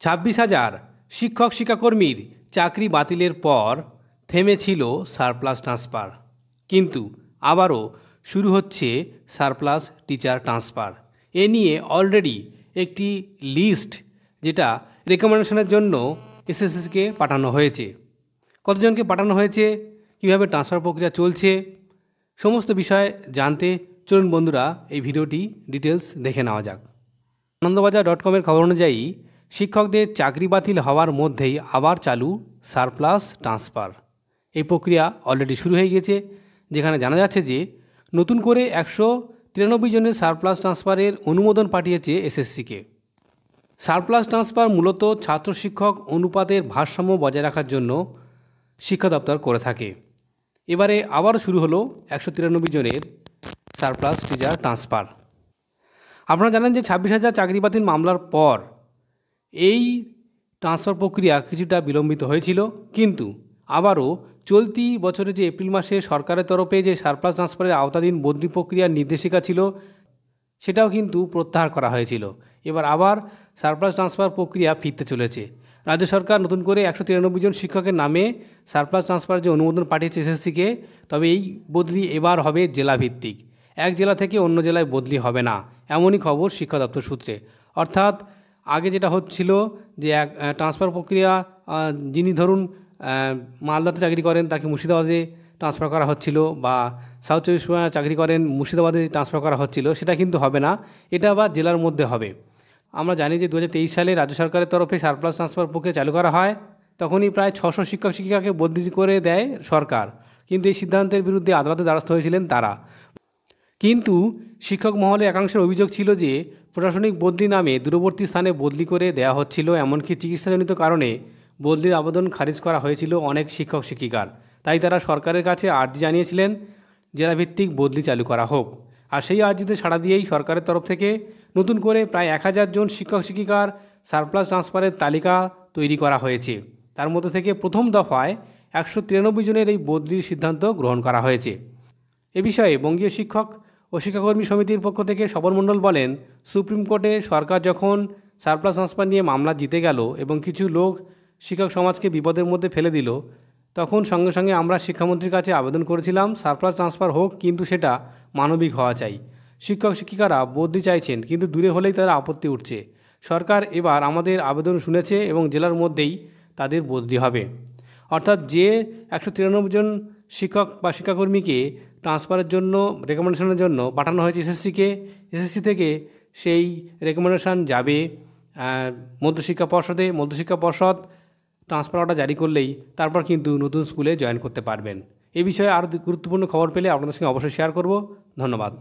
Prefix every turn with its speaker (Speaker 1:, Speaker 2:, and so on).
Speaker 1: 26,000 শিক্ষক শিক্ষাকর্মীর চাকরি বাতিলের পর থেমেছিল সারপ্লাস ট্রান্সফার, কিন্তু আবারও শুরু হচ্ছে সারপ্লাস টিচার ট্রান্সফার। এ নিয়ে অলরেডি একটি লিস্ট যেটা রেকমেন্ডেশনের জন্য এসএসসিকে পাঠানো হয়েছে। কতজনকে পাঠানো হয়েছে, কীভাবে ট্রান্সফার প্রক্রিয়া চলছে, সমস্ত বিষয় জানতে চলুন বন্ধুরা এই ভিডিওটি ডিটেলস দেখে নেওয়া যাক। আনন্দবাজার.com-এর খবর অনুযায়ী শিক্ষকদের চাকরি বাতিল হওয়ার মধ্যেই আবার চালু সারপ্লাস ট্রান্সফার। এই প্রক্রিয়া অলরেডি শুরু হয়ে গেছে, যেখানে জানা যাচ্ছে যে নতুন করে 193 জনের সারপ্লাস ট্রান্সফারের অনুমোদন পাঠিয়েছে এসএসসিকে। সারপ্লাস ট্রান্সফার মূলত ছাত্র শিক্ষক অনুপাতের ভারসাম্য বজায় রাখার জন্য শিক্ষা দপ্তর করে থাকে। এবারে আবার শুরু হলো 193 জনের সারপ্লাস টিচার ট্রান্সফার। আপনারা জানেন যে 26,000 চাকরি বাতিল মামলার পর এই ট্রান্সফার প্রক্রিয়া কিছুটা বিলম্বিত হয়েছিল, কিন্তু আবারও চলতি বছরে যে এপ্রিল মাসে সরকারের তরফে যে সারপ্লাস ট্রান্সফারের আওতাধীন বদলি প্রক্রিয়ার নির্দেশিকা ছিল সেটাও কিন্তু প্রত্যাহার করা হয়েছিল। এবার আবার সারপ্লাস ট্রান্সফার প্রক্রিয়া ফিরতে চলেছে। রাজ্য সরকার নতুন করে 193 জন শিক্ষকের নামে সারপ্লাস ট্রান্সফারের যে অনুমোদন পাঠিয়েছে এসএসসিকে, তবে এই বদলি এবার হবে জেলাভিত্তিক, এক জেলা থেকে অন্য জেলায় বদলি হবে না, এমনই খবর শিক্ষা দপ্তর সূত্রে। অর্থাৎ আগে যেটা হচ্ছিল যে এক ট্রান্সফার প্রক্রিয়া, যিনি ধরুন মালদাতে চাকরি করেন তাকে মুর্শিদাবাদে ট্রান্সফার করা হচ্ছিল, বা সাউথ চব্বিশ পরগনায় চাকরি করেন মুর্শিদাবাদে ট্রান্সফার করা হচ্ছিল, সেটা কিন্তু হবে না, এটা আবার জেলার মধ্যে হবে। আমরা জানি যে 2023 সালে রাজ্য সরকারের তরফে সারপ্লাস ট্রান্সফার প্রক্রিয়া চালু করা হয়, তখনই প্রায় 600 শিক্ষক শিক্ষিকাকে বদলি করে দেয় সরকার, কিন্তু এই সিদ্ধান্তের বিরুদ্ধে আদালতে দ্বারস্থ হয়েছিলেন তারা। কিন্তু শিক্ষক মহলে একাংশের অভিযোগ ছিল যে প্রশাসনিক বদলি নামে দূরবর্তী স্থানে বদলি করে দেওয়া হচ্ছিল, এমনকি চিকিৎসাজনিত কারণে বদলির আবেদন খারিজ করা হয়েছিল অনেক শিক্ষক শিক্ষিকার। তাই তারা সরকারের কাছে আর্জি জানিয়েছিলেন জেলাভিত্তিক বদলি চালু করা হোক। আর সেই আর্জিতে সাড়া দিয়েই সরকারের তরফ থেকে নতুন করে প্রায় 1000 জন শিক্ষক শিক্ষিকার সারপ্লাস ট্রান্সফারের তালিকা তৈরি করা হয়েছে। তার মধ্যে থেকে প্রথম দফায় 193 জনের এই বদলির সিদ্ধান্ত গ্রহণ করা হয়েছে। এ বিষয়ে বঙ্গীয় শিক্ষক ও শিক্ষাকর্মী সমিতির পক্ষ থেকে স্বপন মণ্ডল বলেন, সুপ্রিম কোর্টে সরকার যখন সারপ্লাস ট্রান্সফার নিয়ে মামলা জিতে গেল এবং কিছু লোক শিক্ষক সমাজকে বিপদের মধ্যে ফেলে দিল, তখন সঙ্গে সঙ্গে আমরা শিক্ষামন্ত্রীর কাছে আবেদন করেছিলাম সারপ্লাস ট্রান্সফার হোক, কিন্তু সেটা মানবিক হওয়া চাই। শিক্ষক শিক্ষিকারা বদলি চাইছেন, কিন্তু দূরে হলেই তারা আপত্তি উঠছে। সরকার এবার আমাদের আবেদন শুনেছে এবং জেলার মধ্যেই তাদের বদলি হবে। অর্থাৎ যে 193 জন শিক্ষক বা শিক্ষাকর্মীকে ট্রান্সফারের জন্য রেকমেন্ডেশনের জন্য পাঠানো হয়েছে এসএসসিকে, এসএসসি থেকে সেই রেকমেন্ডেশন যাবে মধ্যশিক্ষা পর্ষদে। মধ্যশিক্ষা পর্ষদ ট্রান্সফার অর্ডার জারি করলেই তারপর কিন্তু নতুন স্কুলে জয়েন করতে পারবেন। এই বিষয়ে আরও গুরুত্বপূর্ণ খবর পেলে আপনাদের সঙ্গে অবশ্যই শেয়ার করব। ধন্যবাদ।